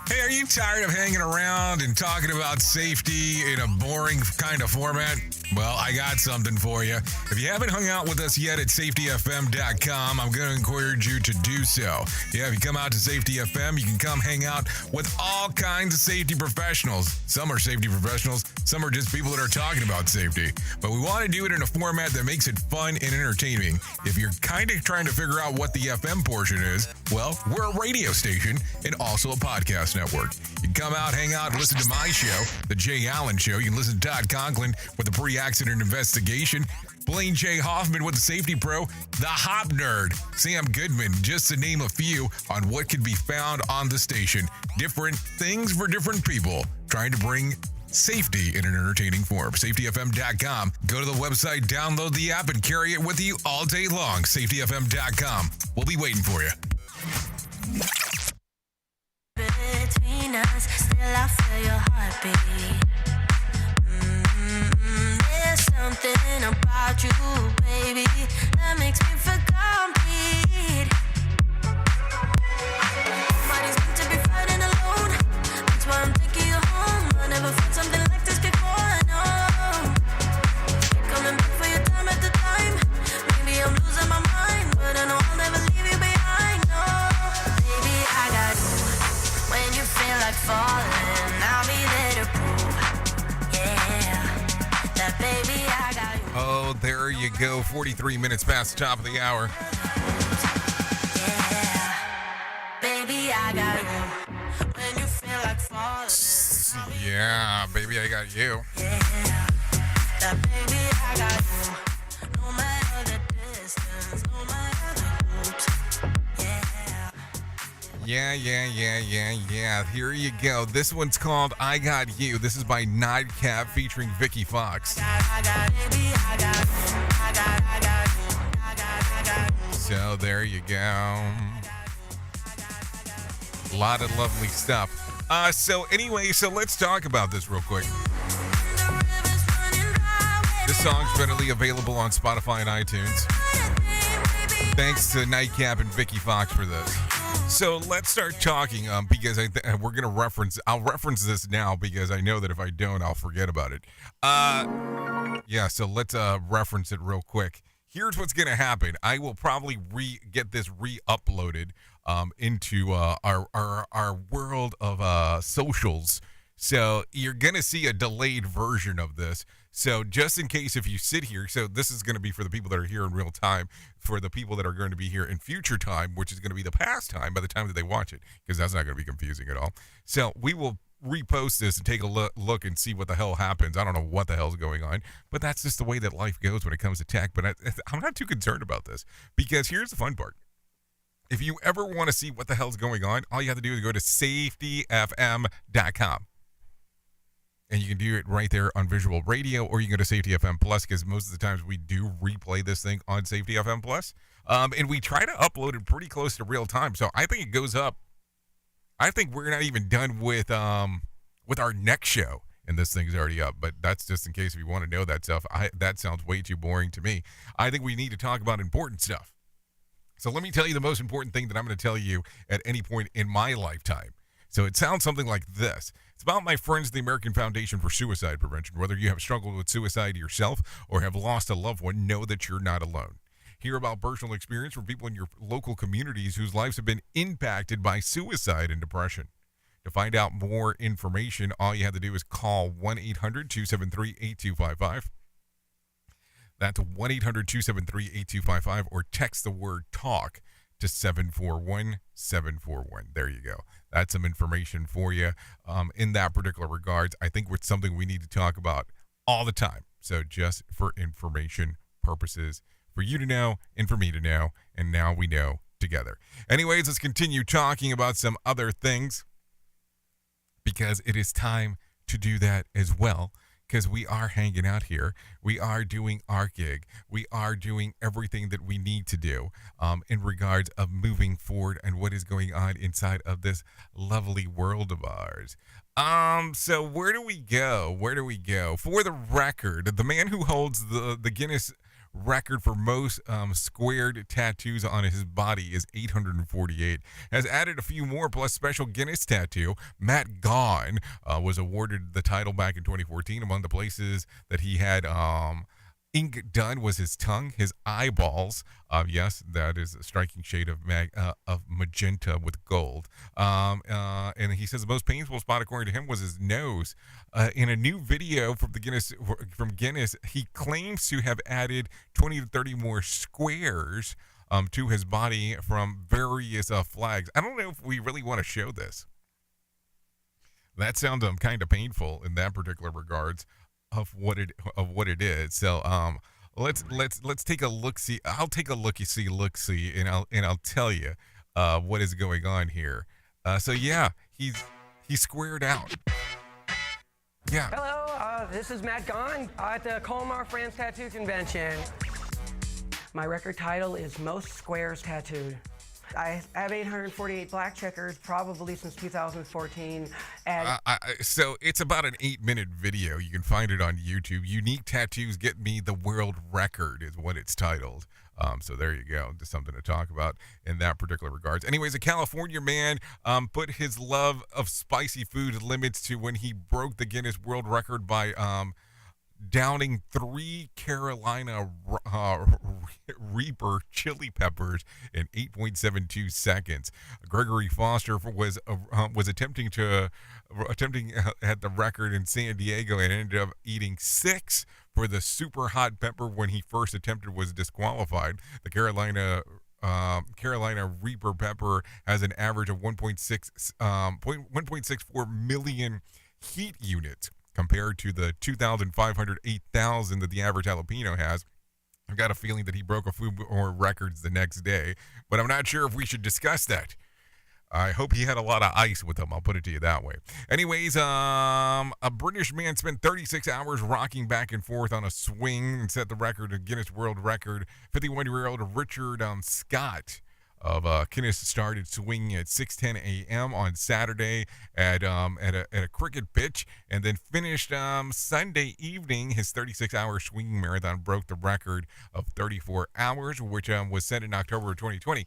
Hey, are you tired of hanging around and talking about safety in a boring kind of format? Well, I got something for you. If you haven't hung out with us yet at safetyfm.com, I'm going to encourage you to do so. Yeah, if you come out to Safety FM, you can come hang out with all kinds of safety professionals. Some are safety professionals, some are just people that are talking about safety. But we want to do it in a format that makes it fun and entertaining. If you're kind of trying to figure out what the FM portion is, well, we're a radio station and also a podcast network. You can come out, hang out, and listen to my show, The Jay Allen Show. You can listen to Todd Conklin with the pre-accident investigation, Blaine J. Hoffman with the Safety Pro, the Hop Nerd, Sam Goodman, just to name a few on what could be found on the station. Different things for different people, trying to bring safety in an entertaining form. SafetyFM.com. Go to the website, download the app, and carry it with you all day long. SafetyFM.com. We'll be waiting for you. Between us, still I feel your heartbeat. There's something about you, baby, that makes me feel complete. Nobody's meant to be fighting alone. That's why I'm taking you home. I never felt something like this before, no. Coming back for your time at the time. Maybe I'm losing my mind, but I know I'll never leave you behind, no. Baby, I got you. When you feel like falling, I'll be there to prove, yeah, that baby I got you. Oh, there you go. 43 minutes past the top of the hour. Yeah, baby I got you. When you feel like falling, Yeah, baby, I got you. yeah, that baby I got you. No matter the distance, no matter the hoops, yeah. Yeah. Here you go. This one's called I Got You. This is by Nightcap featuring Vicky Fox. So there you go. A lot of lovely stuff. So let's talk about this real quick. This song's readily available on Spotify and iTunes. Thanks to Nightcap and Vicky Fox for this. So let's start talking because I'll reference this now because I know that if I don't, I'll forget about it. So let's reference it real quick. Here's what's going to happen. I will probably get this re-uploaded into our world of socials. So you're going to see a delayed version of this. So just in case if you sit here, so this is going to be for the people that are here in real time, for the people that are going to be here in future time, which is going to be the past time by the time that they watch it, because that's not going to be confusing at all. So we will repost this and take a look and see what the hell happens. I don't know what the hell's going on, but that's just the way that life goes when it comes to tech. But I'm not too concerned about this, because here's the fun part. If you ever want to see what the hell's going on, all you have to do is go to safetyfm.com. And you can do it right there on Visual Radio, or you can go to Safety FM Plus, because most of the times we do replay this thing on Safety FM Plus. And we try to upload it pretty close to real time. So I think it goes up. I think we're not even done with our next show, and this thing's already up. But that's just in case if you want to know that stuff. That sounds way too boring to me. I think we need to talk about important stuff. So let me tell you the most important thing that I'm going to tell you at any point in my lifetime. So it sounds something like this. It's about my friends, the American Foundation for Suicide Prevention. Whether you have struggled with suicide yourself or have lost a loved one, know that you're not alone. Hear about personal experience from people in your local communities whose lives have been impacted by suicide and depression. To find out more information, all you have to do is call 1-800-273-8255. That's 1-800-273-8255 or text the word TALK to 741-741. There you go. That's some information for you in that particular regards. I think it's something we need to talk about all the time. So just for information purposes, for you to know and for me to know, and now we know together. Anyways, let's continue talking about some other things because it is time to do that as well. Because we are hanging out here. We are doing our gig. We are doing everything that we need to do in regards of moving forward and what is going on inside of this lovely world of ours. So where do we go? Where do we go? For the record, the man who holds the Guinness record for most squared tattoos on his body is 848. Has added a few more plus special Guinness tattoo. Matt Gaughan was awarded the title back in 2014. Among the places that he had ink done was his tongue, his eyeballs. Yes, that is a striking shade of magenta with gold. And he says the most painful spot, according to him, was his nose. In a new video from Guinness, he claims to have added 20 to 30 more squares to his body from various flags. I don't know if we really want to show this. That sounds kind of painful in that particular regards of what it is. So let's take a look see. I'll take a look see, and I'll tell you what is going on here. So yeah, he's squared out. Yeah. Hello, this is Matt Gaughan at the Colmar France Tattoo Convention. My record title is Most Squares Tattooed. I have 848 black checkers, probably since 2014. And so it's about an 8-minute video. You can find it on YouTube. Unique Tattoos Get Me the World Record is what it's titled. So there you go. Just something to talk about in that particular regards. Anyways, a California man put his love of spicy food limits to when he broke the Guinness World Record by downing 3 Carolina Reaper chili peppers in 8.72 seconds. Gregory Foster was attempting at the record in San Diego and ended up eating 6 for the super hot pepper when he first attempted was disqualified. The Carolina Reaper pepper has an average of 1.64 million heat units compared to the 2,500, 8,000 that the average jalapeno has. I've got a feeling that he broke a food records the next day, but I'm not sure if we should discuss that. I hope he had a lot of ice with him. I'll put it to you that way. Anyways, a British man spent 36 hours rocking back and forth on a swing and set the record, a Guinness World Record. 51-year-old Richard Scott of Guinness started swinging at 6:10 a.m. on Saturday at a cricket pitch, and then finished Sunday evening. His 36-hour swinging marathon broke the record of 34 hours, which was set in October of 2020.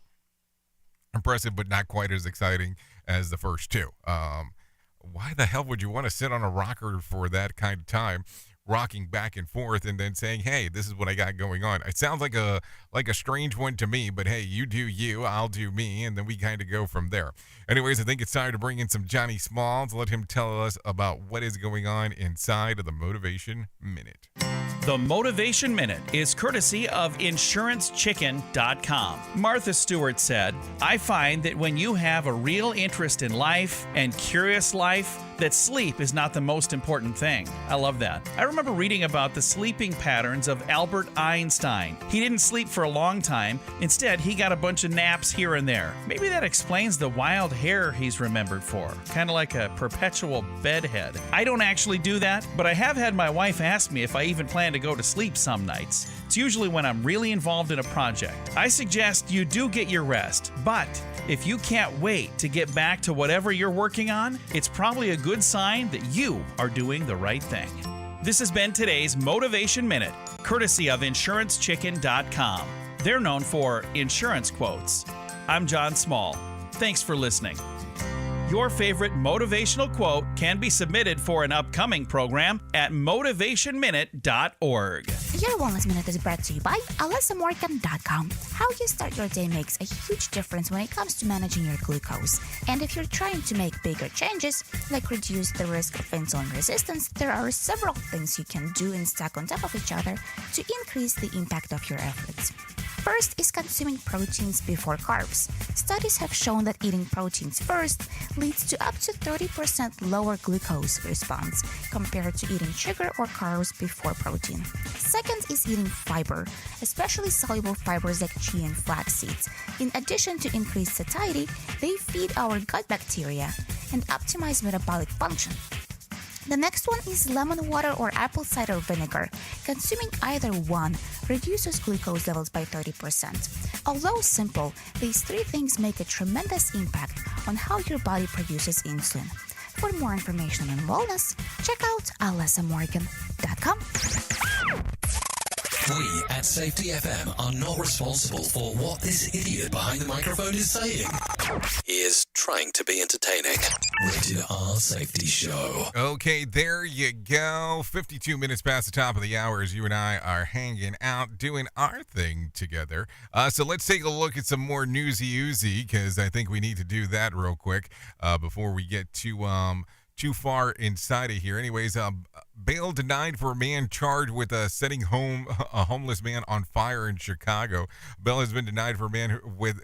Impressive, but not quite as exciting as the first two. Why the hell would you want to sit on a rocker for that kind of time, rocking back and forth and then saying, hey, this is what I got going on? It sounds like a strange one to me, but hey, you do you, I'll do me, and then we kind of go from there. Anyways, I think it's time to bring in some Johnny Smalls, let him tell us about what is going on inside of the Motivation Minute. The Motivation Minute is courtesy of InsuranceChicken.com. Martha Stewart said, I find that when you have a real interest in life and curious life, that sleep is not the most important thing. I love that. I remember reading about the sleeping patterns of Albert Einstein. He didn't sleep for a long time. Instead, he got a bunch of naps here and there. Maybe that explains the wild hair he's remembered for. Kind of like a perpetual bedhead. I don't actually do that, but I have had my wife ask me if I even plan to go to sleep some nights. It's usually when I'm really involved in a project. I suggest you do get your rest, but if you can't wait to get back to whatever you're working on, it's probably a good sign that you are doing the right thing. This has been today's Motivation Minute, courtesy of InsuranceChicken.com. They're known for insurance quotes. I'm John Small. Thanks for listening. Your favorite motivational quote can be submitted for an upcoming program at motivationminute.org. Your Wellness Minute is brought to you by AlysaMorgan.com. How you start your day makes a huge difference when it comes to managing your glucose. And if you're trying to make bigger changes, like reduce the risk of insulin resistance, there are several things you can do and stack on top of each other to increase the impact of your efforts. First is consuming proteins before carbs. Studies have shown that eating proteins first leads to up to 30% lower glucose response compared to eating sugar or carbs before protein. Second is eating fiber, especially soluble fibers like chia and flax seeds. In addition to increased satiety, they feed our gut bacteria and optimize metabolic function. The next one is lemon water or apple cider vinegar. Consuming either one reduces glucose levels by 30%. Although simple, these three things make a tremendous impact on how your body produces insulin. For more information on wellness, check out AlysaMorgan.com. We at Safety FM are not responsible for what this idiot behind the microphone is saying. He is trying to be entertaining. Rated R Safety Show. Okay, there you go. 52 minutes past the top of the hour as you and I are hanging out, doing our thing together. So let's take a look at some more newsy-oozy, because I think we need to do that real quick before we get too far inside of here. Anyways, bail denied for a man charged with setting a homeless man on fire in Chicago. Bail has been denied for a man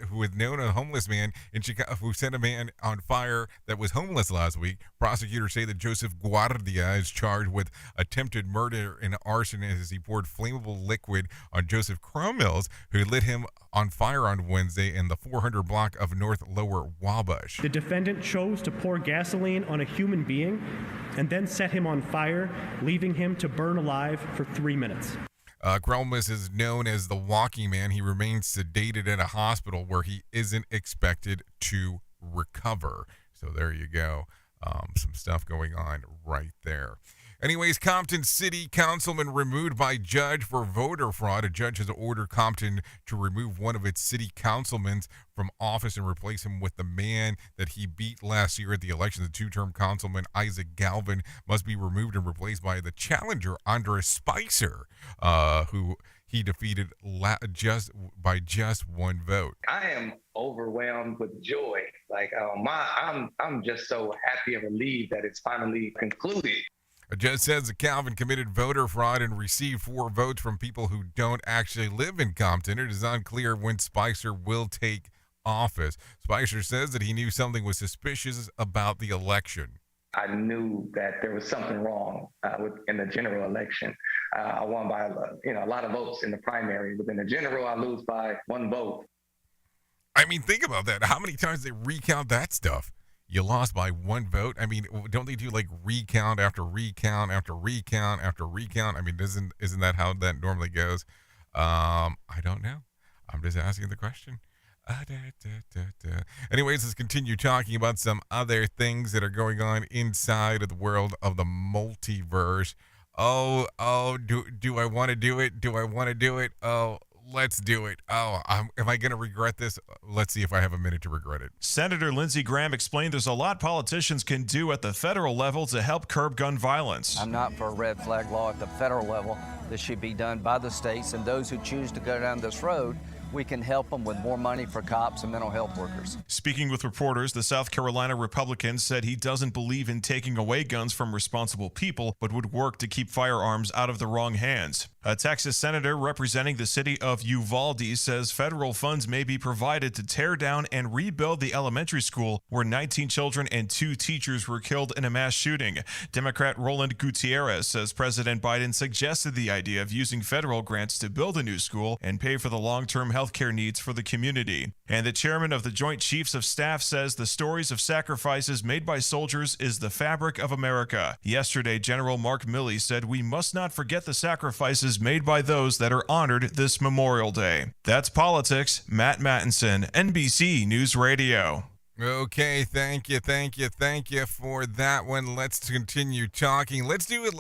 who had known a homeless man in Chicago who set a man on fire that was homeless last week. Prosecutors say that Joseph Guardia is charged with attempted murder and arson as he poured flammable liquid on Joseph Cromwells, who lit him on fire on Wednesday in the 400 block of North Lower Wabash. The defendant chose to pour gasoline on a human being and then set him on fire, leaving him to burn alive for 3 minutes. Cromwells is known as the Walking Man. He remains sedated at a hospital where he isn't expected to recover. So there you go. Some stuff going on right there. Anyways, Compton City Councilman removed by judge for voter fraud. A judge has ordered Compton to remove one of its city councilmen from office and replace him with the man that he beat last year at the election. The two-term councilman, Isaac Galvin, must be removed and replaced by the challenger, Andres Spicer, who he defeated by just one vote. I am overwhelmed with joy. I'm just so happy and relieved that it's finally concluded. A judge says that Calvin committed voter fraud and received 4 votes from people who don't actually live in Compton. It is unclear when Spicer will take office. Spicer says that he knew something was suspicious about the election. I knew that there was something wrong in the general election. I won by a lot of votes in the primary, but in the general, I lose by 1 vote. I mean, think about that. How many times they recount that stuff? You lost by 1 vote. I mean, don't they do like recount after recount after recount after recount? I mean, isn't that how that normally goes? I don't know. I'm just asking the question. Anyways, let's continue talking about some other things that are going on inside of the world of the multiverse. Do I want to do it? Do I want to do it? Oh, let's do it. Am I going to regret this? Let's see if I have a minute to regret it. Senator Lindsey Graham explained there's a lot politicians can do at the federal level to help curb gun violence. I'm not for a red flag law at the federal level. This should be done by the states, and those who choose to go down this road, we can help them with more money for cops and mental health workers. Speaking with reporters, the South Carolina Republican said he doesn't believe in taking away guns from responsible people, but would work to keep firearms out of the wrong hands. A Texas senator representing the city of Uvalde says federal funds may be provided to tear down and rebuild the elementary school where 19 children and 2 teachers were killed in a mass shooting. Democrat Roland Gutierrez says President Biden suggested the idea of using federal grants to build a new school and pay for the long-term healthcare needs for the community. And the chairman of the Joint Chiefs of Staff says the stories of sacrifices made by soldiers is the fabric of America. Yesterday, General Mark Milley said we must not forget the sacrifices made by those that are honored this Memorial Day. That's politics. Matt Mattinson, NBC News Radio. Okay, thank you for that one. Let's continue talking. Let's do it.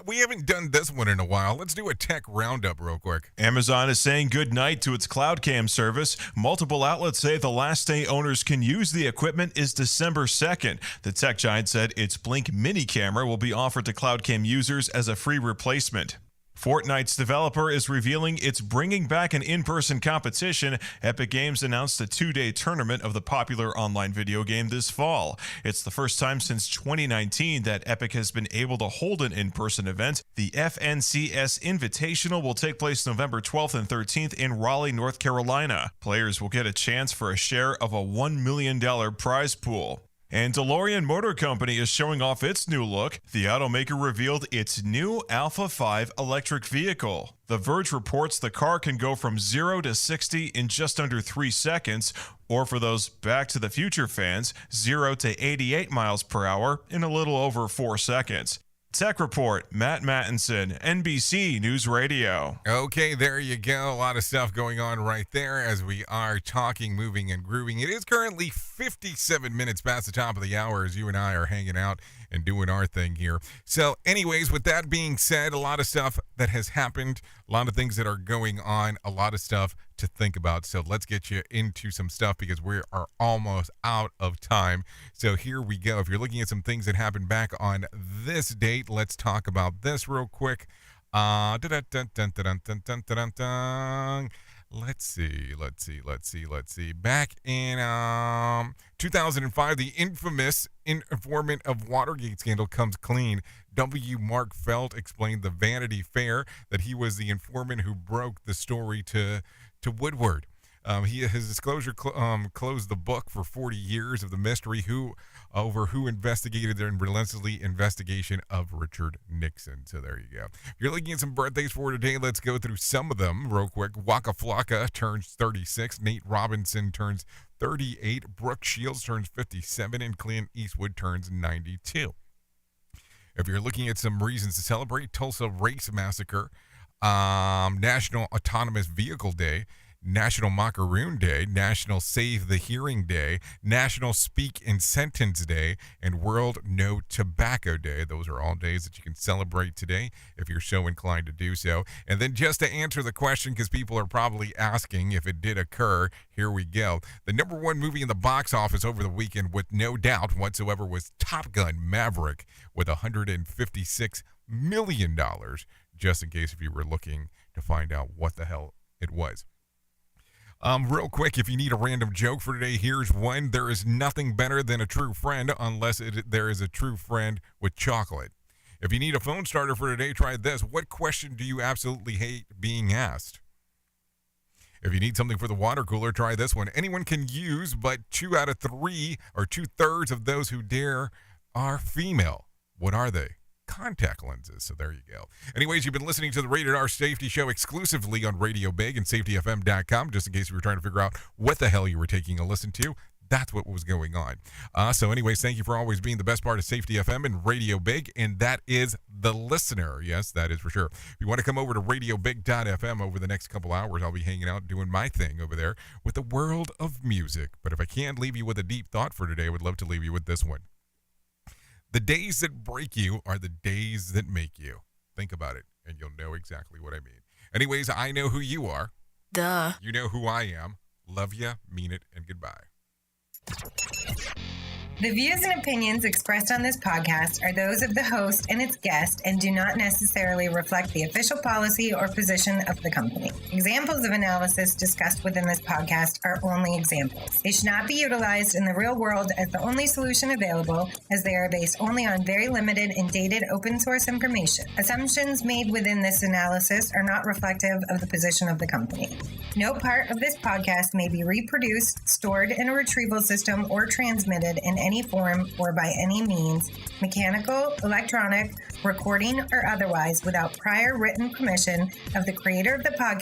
We haven't done this one in a while. Let's do a tech roundup real quick. Amazon is saying goodnight to its cloud cam service. Multiple outlets say the last day owners can use the equipment is December 2nd. The tech giant said its Blink mini camera will be offered to cloud cam users as a free replacement. Fortnite's developer is revealing it's bringing back an in-person competition. Epic Games announced a 2-day tournament of the popular online video game this fall. It's the first time since 2019 that Epic has been able to hold an in-person event. The FNCS Invitational will take place November 12th and 13th in Raleigh, North Carolina. Players will get a chance for a share of a $1 million prize pool. And DeLorean Motor Company is showing off its new look. The automaker revealed its new Alpha 5 electric vehicle. The Verge reports the car can go from 0 to 60 in just under 3 seconds, or for those Back to the Future fans, 0 to 88 miles per hour in a little over 4 seconds. Tech Report, Matt Mattinson, NBC News Radio. Okay, there you go. A lot of stuff going on right there as we are talking, moving, and grooving. It is currently 57 minutes past the top of the hour as you and I are hanging out and doing our thing here. So anyways, with that being said, a lot of stuff that has happened, a lot of things that are going on, a lot of stuff to think about. So let's get you into some stuff because we are almost out of time. So here we go. If you're looking at some things that happened back on this date, let's talk about this real quick. Let's see. Back in 2005, the infamous informant of Watergate scandal comes clean. W. Mark Felt explained the Vanity Fair that he was the informant who broke the story to Woodward. His disclosure closed the book for 40 years of the mystery who investigated their relentlessly investigation of Richard Nixon. So there you go. If you're looking at some birthdays for today, let's go through some of them real quick. Waka Flocka turns 36. Nate Robinson turns 38. Brooke Shields turns 57. And Clint Eastwood turns 92. If you're looking at some reasons to celebrate, Tulsa Race Massacre, National Autonomous Vehicle Day, National Macaroon Day, National Save the Hearing Day, National Speak and Sentence Day, and World No Tobacco Day. Those are all days that you can celebrate today if you're so inclined to do so. And then just to answer the question, because people are probably asking if it did occur, here we go. The number one movie in the box office over the weekend, with no doubt whatsoever, was Top Gun Maverick with $156 million, just in case if you were looking to find out what the hell it was. Real quick, if you need a random joke for today, here's one. There is nothing better than a true friend unless there is a true friend with chocolate. If you need a phone starter for today, try this. What question do you absolutely hate being asked? If you need something for the water cooler, try this one. Anyone can use, but 2 out of 3 or 2/3 of those who dare are female. What are they? Contact lenses. So there you go. Anyways, you've been listening to the Rated R Safety Show exclusively on Radio Big and safetyfm.com, just in case you were trying to figure out what the hell you were taking a listen to. That's what was going on. So anyways, thank you for always being the best part of Safety FM and Radio Big, and that is the listener. Yes, that is for sure. If you want to come over to radiobig.fm over the next couple hours, I'll be hanging out doing my thing over there with the world of music. But if I can't leave you with a deep thought for today, I would love to leave you with this one. The days that break you are the days that make you. Think about it, and you'll know exactly what I mean. Anyways, I know who you are. Duh. You know who I am. Love ya, mean it, and goodbye. The views and opinions expressed on this podcast are those of the host and its guest and do not necessarily reflect the official policy or position of the company. Examples of analysis discussed within this podcast are only examples. They should not be utilized in the real world as the only solution available, as they are based only on very limited and dated open source information. Assumptions made within this analysis are not reflective of the position of the company. No part of this podcast may be reproduced, stored in a retrieval system, or transmitted in any form or by any means, mechanical, electronic, recording, or otherwise, without prior written permission of the creator of the podcast